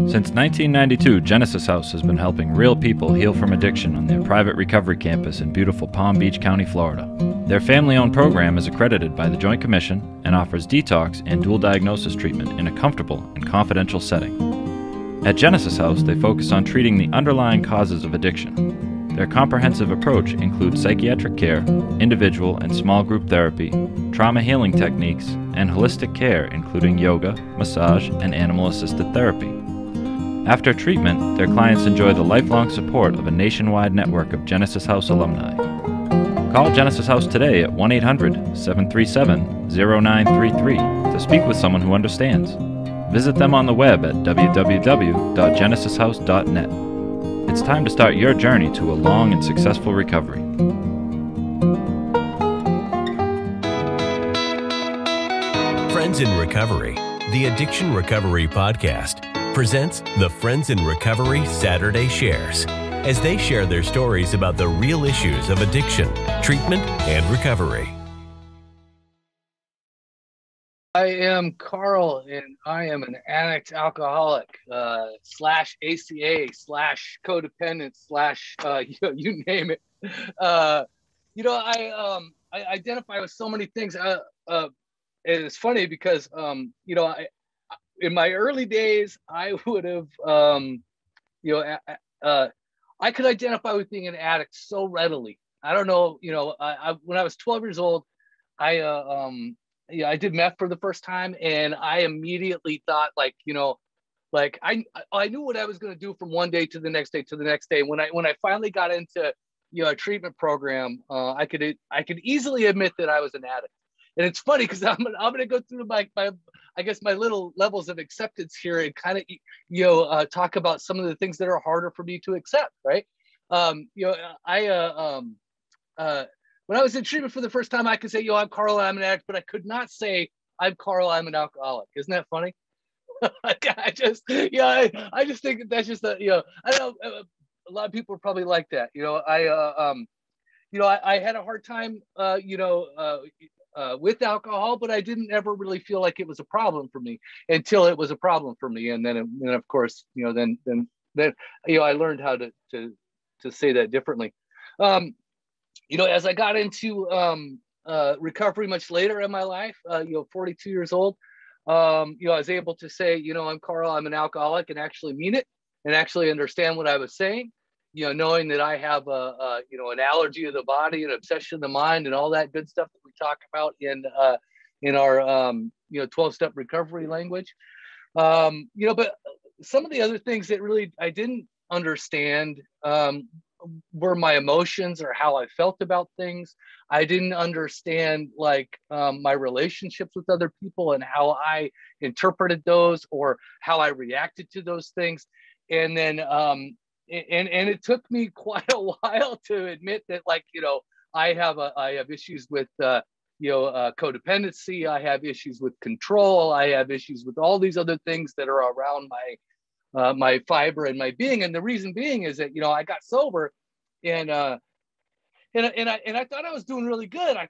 Since 1992, Genesis House has been helping real people heal from addiction on their private recovery campus in beautiful Palm Beach County, Florida. Their family-owned program is accredited by the Joint Commission and offers detox and dual diagnosis treatment in a comfortable and confidential setting. At Genesis House, they focus on treating the underlying causes of addiction. Their comprehensive approach includes psychiatric care, individual and small group therapy, trauma healing techniques, and holistic care including yoga, massage, and animal-assisted therapy. After treatment, their clients enjoy the lifelong support of a nationwide network of Genesis House alumni. Call Genesis House today at 1-800-737-0933 to speak with someone who understands. Visit them on the web at www.genesishouse.net. It's time to start your journey to a long and successful recovery. Friends in Recovery, the Addiction Recovery Podcast, presents the Friends in Recovery Saturday Shares, as they share their stories about the real issues of addiction, treatment, and recovery. I am Carl, and I am an addict alcoholic, slash ACA, slash codependent, slash, you name it. I identify with so many things. And it's funny because, in my early days, I would have, I could identify with being an addict so readily. I don't know, when I was 12 years old, I did meth for the first time, and I immediately thought, I knew what I was going to do from one day to the next day to the next day. When I finally got into a treatment program, I could easily admit that I was an addict. And it's funny because I'm gonna go through my little levels of acceptance here and kind of talk about some of the things that are harder for me to accept, right? When I was in treatment for the first time, I could say, I'm Carl, I'm an addict, but I could not say I'm Carl, I'm an alcoholic. Isn't that funny? I just think that's just I don't know. A lot of people are probably like that. I had a hard time, with alcohol, but I didn't ever really feel like it was a problem for me until it was a problem for me. And then of course, then I learned how to say that differently. As I got into recovery much later in my life, 42 years old, I was able to say, I'm Carl, I'm an alcoholic, and actually mean it and actually understand what I was saying. Knowing that I have an allergy of the body, an obsession of the mind, and all that good stuff that we talk about in our 12-step recovery language. But some of the other things that really I didn't understand were my emotions or how I felt about things. I didn't understand my relationships with other people and how I interpreted those or how I reacted to those things. And then and it took me quite a while to admit that, I have issues with, codependency. I have issues with control. I have issues with all these other things that are around my fiber and my being. And the reason being is that, I got sober and I thought I was doing really good. I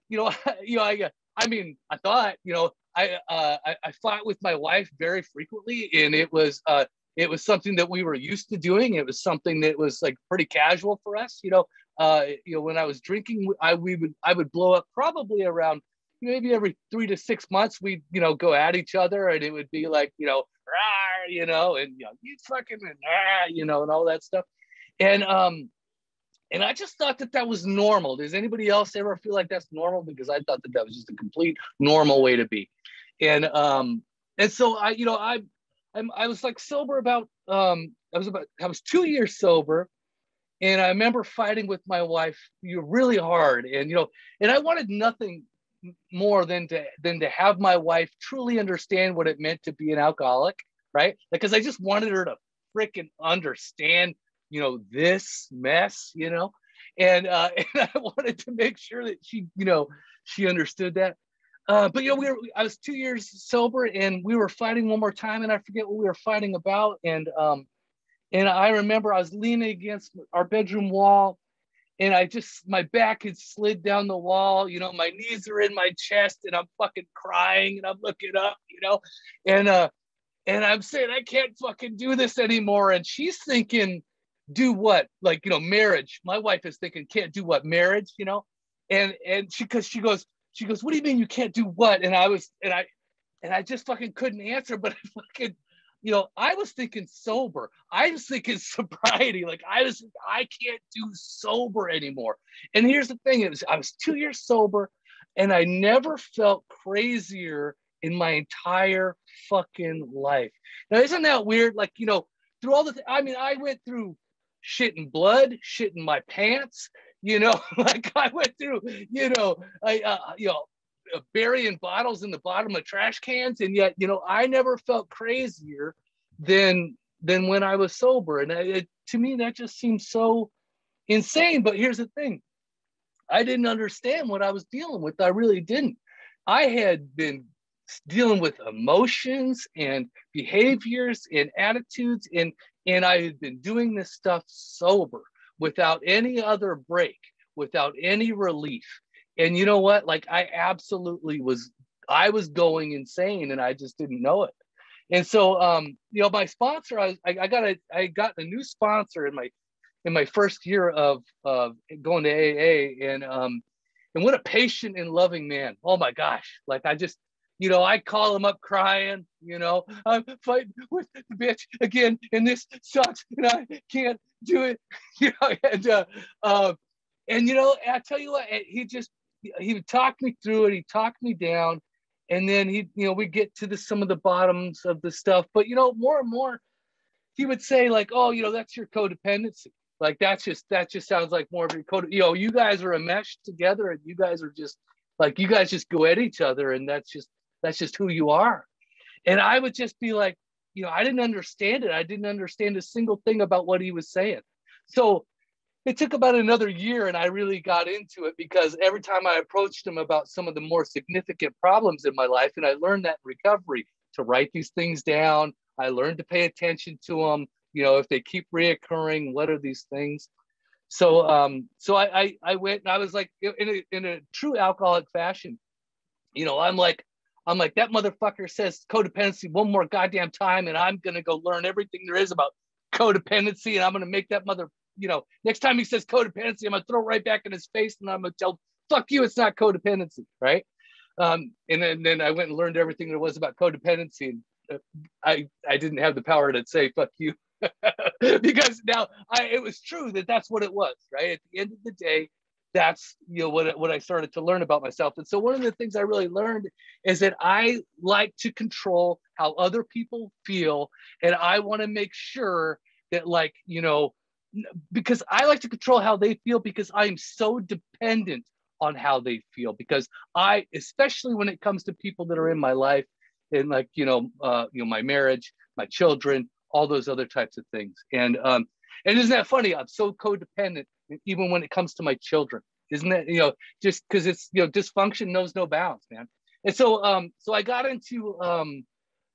fought with my wife very frequently, and it was something that we were used to doing. It was something that was pretty casual for us. When I was drinking, I would blow up probably around maybe every 3 to 6 months. We'd, go at each other, and it would be rah, and you fucking, and all that stuff. And I just thought that was normal. Does anybody else ever feel like that's normal? Because I thought that was just a complete normal way to be. And so I was sober about, I was 2 years sober, and I remember fighting with my wife really hard. And, and I wanted nothing more than to have my wife truly understand what it meant to be an alcoholic, right? Because I just wanted her to freaking understand, this mess, and I wanted to make sure that she understood that. But I was 2 years sober, and we were fighting one more time, and I forget what we were fighting about. And I remember I was leaning against our bedroom wall, and my back had slid down the wall. My knees are in my chest, and I'm fucking crying, and I'm looking up, and And I'm saying, I can't fucking do this anymore. And she's thinking, do what? Like, you know, marriage. My wife is thinking, can't do what? Marriage, you know? And she goes, what do you mean you can't do what? And I just fucking couldn't answer, but I fucking, you know, I was thinking sober. I was thinking sobriety. Like I can't do sober anymore. And here's the thing, I was 2 years sober and I never felt crazier in my entire fucking life. Now, isn't that weird? Like, you know, through all the, I went through shit in blood, shit in my pants, you know, like I went through, you know, burying bottles in the bottom of trash cans. And yet, you know, I never felt crazier than when I was sober. And to me, that just seems so insane. But here's the thing. I didn't understand what I was dealing with. I really didn't. I had been dealing with emotions and behaviors and attitudes, and I had been doing this stuff sober without any other break, without any relief. And you know what? Like I was going insane and I just didn't know it. And so, you know, my sponsor, I got a new sponsor in my first year of going to AA, and what a patient and loving man. Oh my gosh. Like I just, you know, I call him up crying, you know, I'm fighting with the bitch again, and this sucks, and I can't do it, you know, and you know, I tell you what, he would talk me through it, he talked me down, and then he, you know, we get to some of the bottoms of the stuff, but you know, more and more, he would say like, oh, you know, that's your codependency. Like that just sounds like more of your code. You know, you guys are enmeshed together, and you guys are just like, you guys just go at each other, and that's just who you are. And I would just be like, you know, I didn't understand it. I didn't understand a single thing about what he was saying. So it took about another year, and I really got into it because every time I approached him about some of the more significant problems in my life, and I learned that in recovery to write these things down. I learned to pay attention to them. You know, if they keep reoccurring, what are these things? So, so I went and I was like, in a true alcoholic fashion, you know, I'm like, that motherfucker says codependency one more goddamn time, and I'm going to go learn everything there is about codependency. And I'm going to make that you know, next time he says codependency, I'm going to throw it right back in his face, and I'm going to tell, fuck you, it's not codependency. Right. And then I went and learned everything there was about codependency. And I didn't have the power to say, fuck you. Because now it was true that's what it was, right? At the end of the day, that's, you know, what I started to learn about myself. And so one of the things I really learned is that I like to control how other people feel. And I want to make sure that, like, you know, because I like to control how they feel because I am so dependent on how they feel, because especially when it comes to people that are in my life, and like, you know, my marriage, my children, all those other types of things. And isn't that funny? I'm so codependent, even when it comes to my children. Isn't that, you know, just because it's, you know, dysfunction knows no bounds, man. And so, so I got into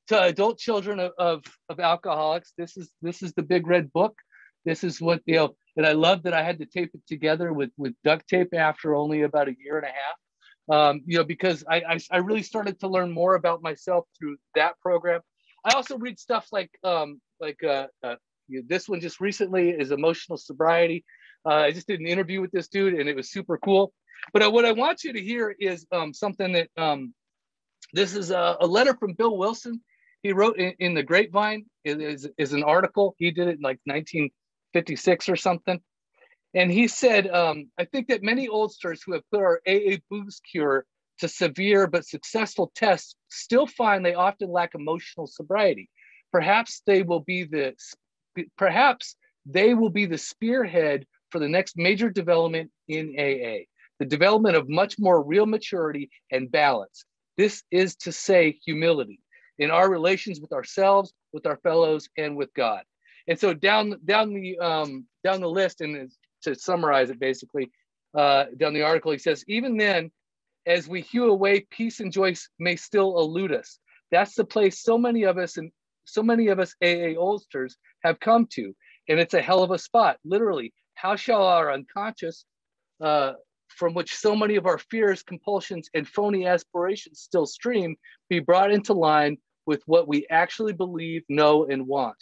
to adult children of alcoholics. This is the big red book. This is what, you know, and I love that I had to tape it together with duct tape after only about a year and a half. You know, because I really started to learn more about myself through that program. I also read stuff like this one just recently is Emotional Sobriety. I just did an interview with this dude, and it was super cool. But what I want you to hear is something that this is a letter from Bill Wilson. He wrote in the Grapevine. It is an article. He did it in like 1956 or something. And he said, I think that many oldsters who have put our AA booze cure to severe but successful tests still find they often lack emotional sobriety. Perhaps they will be the spearhead for the next major development in AA, the development of much more real maturity and balance. This is to say humility in our relations with ourselves, with our fellows, and with God. And so down the list, and to summarize it basically, down the article, he says, even then, as we hew away, peace and joy may still elude us. That's the place so many of us AA oldsters have come to. And it's a hell of a spot. Literally, how shall our unconscious, from which so many of our fears, compulsions, and phony aspirations still stream, be brought into line with what we actually believe, know, and want.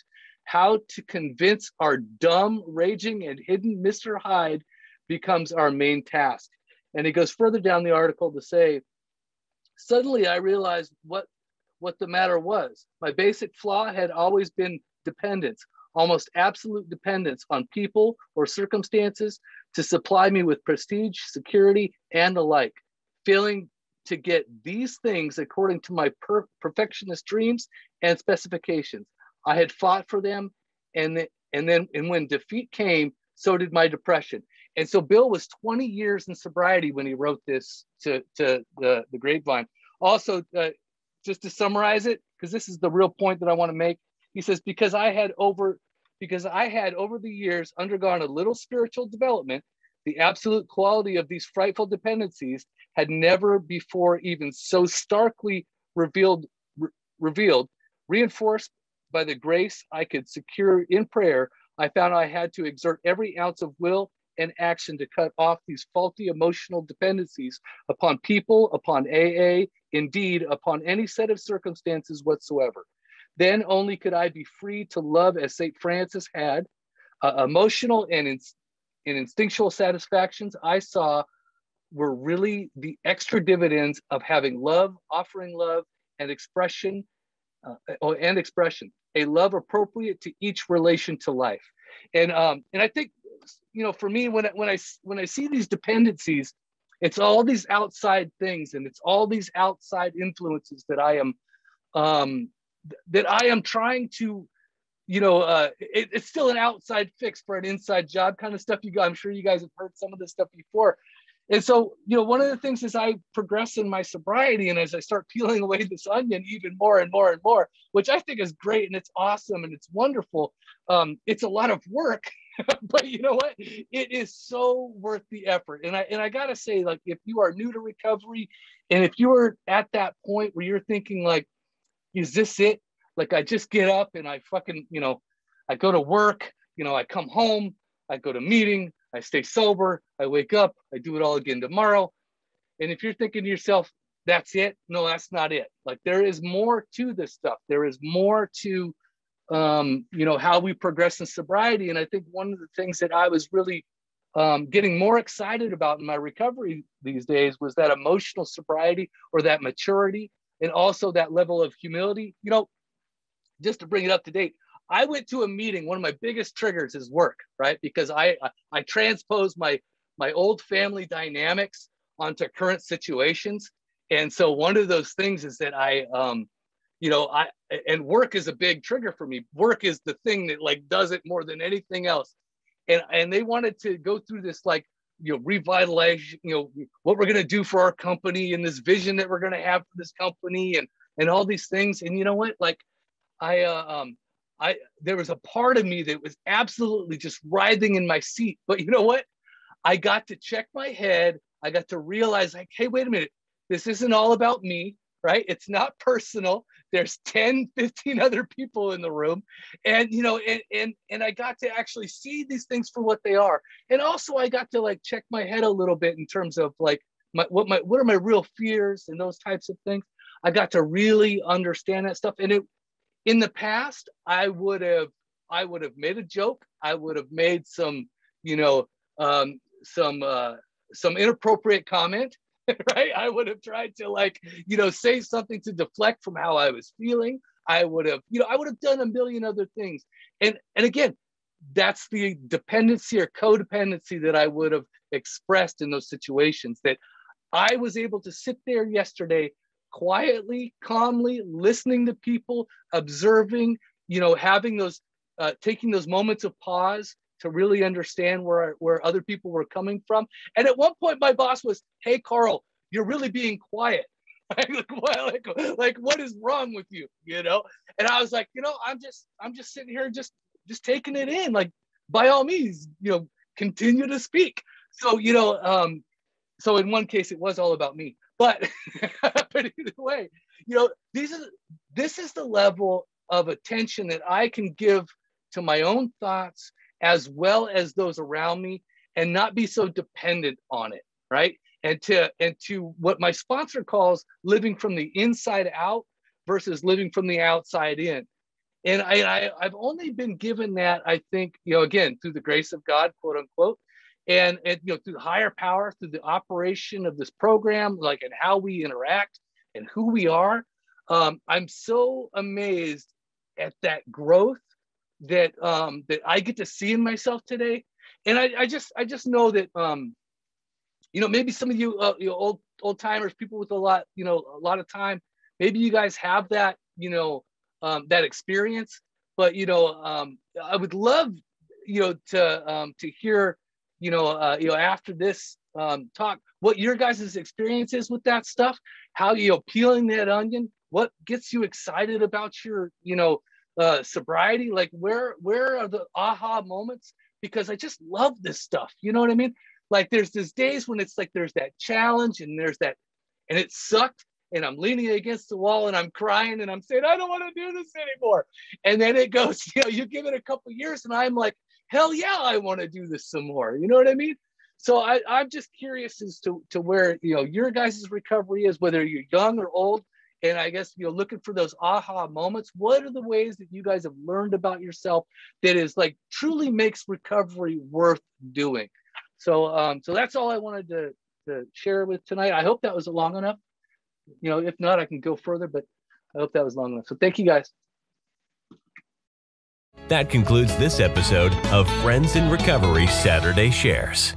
How to convince our dumb, raging, and hidden Mr. Hyde becomes our main task. And he goes further down the article to say, suddenly I realized what the matter was. My basic flaw had always been dependence, almost absolute dependence on people or circumstances to supply me with prestige, security, and the like. Failing to get these things according to my perfectionist dreams and specifications. I had fought for them, and when defeat came, so did my depression. And so Bill was 20 years in sobriety when he wrote this to the Grapevine. Also, just to summarize it, because this is the real point that I want to make, he says, because I had over the years undergone a little spiritual development, the absolute quality of these frightful dependencies had never before even so starkly revealed, reinforced by the grace I could secure in prayer. I found I had to exert every ounce of will and action to cut off these faulty emotional dependencies upon people, upon AA, indeed, upon any set of circumstances whatsoever. Then only could I be free to love as St. Francis had. Emotional and instinctual satisfactions I saw were really the extra dividends of having love, offering love, and expression, a love appropriate to each relation to life. And I think, for me, when I see these dependencies, it's all these outside things, and it's all these outside influences that I am trying to, it's still an outside fix for an inside job kind of stuff. I'm sure you guys have heard some of this stuff before. And so, one of the things as I progress in my sobriety and as I start peeling away this onion even more and more and more, which I think is great and it's awesome and it's wonderful. It's a lot of work, but you know what? It is so worth the effort. And I gotta say, like, if you are new to recovery, and if you are at that point where you're thinking like, is this it? Like, I just get up and I fucking, I go to work, I come home, I go to meeting, I stay sober, I wake up, I do it all again tomorrow. And if you're thinking to yourself, that's it? No, that's not it. Like, there is more to this stuff. There is more to, how we progress in sobriety. And I think one of the things that I was really getting more excited about in my recovery these days was that emotional sobriety, or that maturity, and also that level of humility. Just to bring it up to date, I went to a meeting. One of my biggest triggers is work, right? Because I transpose my old family dynamics onto current situations. And so one of those things is that and work is a big trigger for me. Work is the thing that like does it more than anything else. And they wanted to go through this, like, revitalize, what we're going to do for our company and this vision that we're going to have for this company and all these things. And you know what? Like, there was a part of me that was absolutely just writhing in my seat. But you know what? I got to check my head. I got to realize, like, hey, wait a minute. This isn't all about me, right? It's not personal. There's 10, 15 other people in the room. And, and I got to actually see these things for what they are. And also I got to like check my head a little bit in terms of like, what are my real fears and those types of things. I got to really understand that stuff. And in the past, I would have made a joke. I would have made some inappropriate comment, right? I would have tried to say something to deflect from how I was feeling. I would have done a million other things. And again, that's the dependency or codependency that I would have expressed in those situations, that I was able to sit there yesterday quietly, calmly, listening to people, observing, having those, taking those moments of pause to really understand where other people were coming from. And at one point, my boss was, "Hey, Carl, you're really being quiet." like, what is wrong with you? And I was like, I'm just sitting here, just taking it in. Like, by all means, continue to speak. So, so in one case, it was all about me. But, but either way, this is the level of attention that I can give to my own thoughts as well as those around me, and not be so dependent on it, right? And to what my sponsor calls living from the inside out, versus living from the outside in. And I've only been given that, I think, again, through the grace of God, quote unquote, and through the higher power, through the operation of this program, like, and how we interact and who we are. I'm so amazed at that growth that I get to see in myself today. And I just know that, maybe some of you, old timers, people with a lot of time, maybe you guys have that, that experience. But I would love to hear after this talk what your guys' experience is with that stuff, how peeling that onion, what gets you excited about your sobriety, like where are the aha moments, because I just love this stuff, you know what I mean? Like there's days when it's like there's that challenge and there's that, and it sucked, and I'm leaning against the wall and I'm crying and I'm saying, I don't want to do this anymore. And then it goes, you give it a couple years and I'm like, hell yeah, I want to do this some more. You know what I mean? So I'm just curious as to where, your guys' recovery is, whether you're young or old. And I guess, looking for those aha moments. What are the ways that you guys have learned about yourself that is like truly makes recovery worth doing? So that's all I wanted to share with tonight. I hope that was long enough. If not, I can go further, but I hope that was long enough. So thank you, guys. That concludes this episode of Friends in Recovery Saturday Shares.